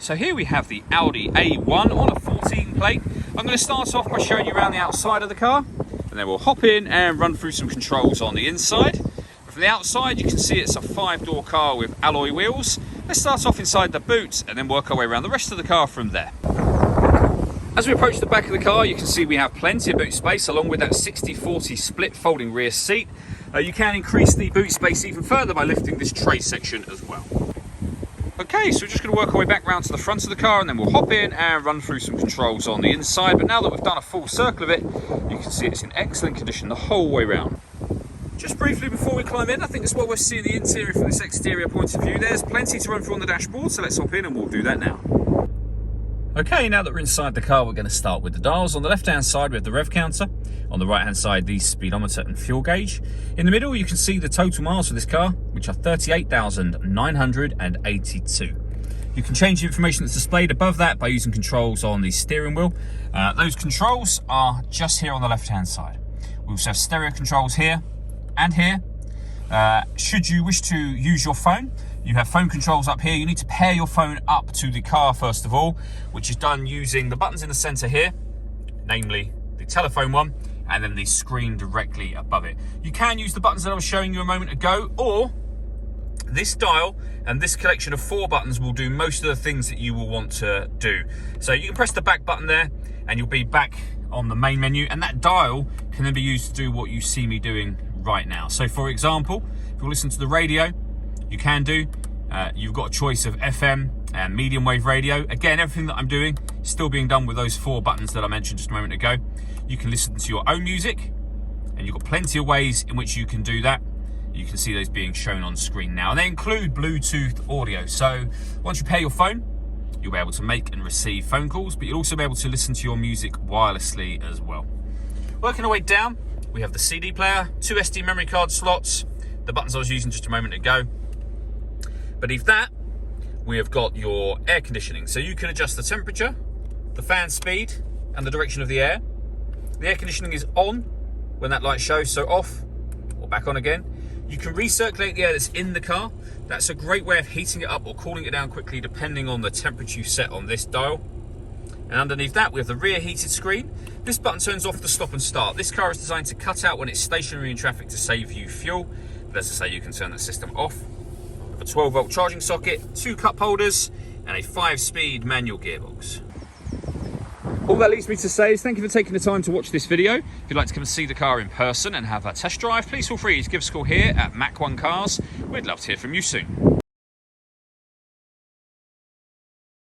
So here we have the Audi A1 on a 14 plate. I'm going to start off by showing you around the outside of the car, and then we'll hop in and run through some controls on the inside. From the outside you can see it's a 5-door car with alloy wheels. Let's start off inside the boot and then work our way around the rest of the car from there. As we approach the back of the car, you can see we have plenty of boot space along with that 60-40 split folding rear seat. You can increase the boot space even further by lifting this tray section as well. Okay, so we're just going to work our way back round to the front of the car and then we'll hop in and run through some controls on the inside. But now that we've done a full circle of it, you can see it's in excellent condition the whole way round. Just briefly before we climb in, I think that's what we're seeing the interior from this exterior point of view. There's plenty to run through on the dashboard, so let's hop in and we'll do that now. Okay, now that we're inside the car, we're going to start with the dials. On the left-hand side, we have the Rev Counter. On the right-hand side, the speedometer and fuel gauge. In the middle, you can see the total miles for this car, which are 38,982. You can change the information that's displayed above that by using controls on the steering wheel. Those controls are just here on the left-hand side. We also have stereo controls here and here. Should you wish to use your phone, you have phone controls up here. You need to pair your phone up to the car first of all, which is done using the buttons in the center here, namely the telephone one, and then the screen directly above it. You can use the buttons that I was showing you a moment ago, or this dial and this collection of 4 buttons will do most of the things that you will want to do. So you can press the back button there and you'll be back on the main menu, and that dial can then be used to do what you see me doing right now. So for example, if you listen to the radio, you can do. You've got a choice of FM and medium wave radio. Again, everything that I'm doing is still being done with those 4 buttons that I mentioned just a moment ago. You can listen to your own music, and you've got plenty of ways in which you can do that. You can see those being shown on screen now, and they include Bluetooth audio. So once you pair your phone, you'll be able to make and receive phone calls, but you'll also be able to listen to your music wirelessly as well. Working our way down, we have the CD player, 2 SD memory card slots, the buttons I was using just a moment ago. Beneath that, we have got your air conditioning. So you can adjust the temperature, the fan speed, and the direction of the air. The air conditioning is on when that light shows, so off or back on again. You can recirculate the air that's in the car. That's a great way of heating it up or cooling it down quickly depending on the temperature you set on this dial. And underneath that, we have the rear heated screen. This button turns off the stop and start. This car is designed to cut out when it's stationary in traffic to save you fuel. But as I say, you can turn the system off. A 12-volt charging socket, 2 cup holders, and a 5-speed manual gearbox. All that leaves me to say is thank you for taking the time to watch this video. If you'd like to come and see the car in person and have a test drive, please feel free to give us a call here at Mach 1 Cars. We'd love to hear from you soon.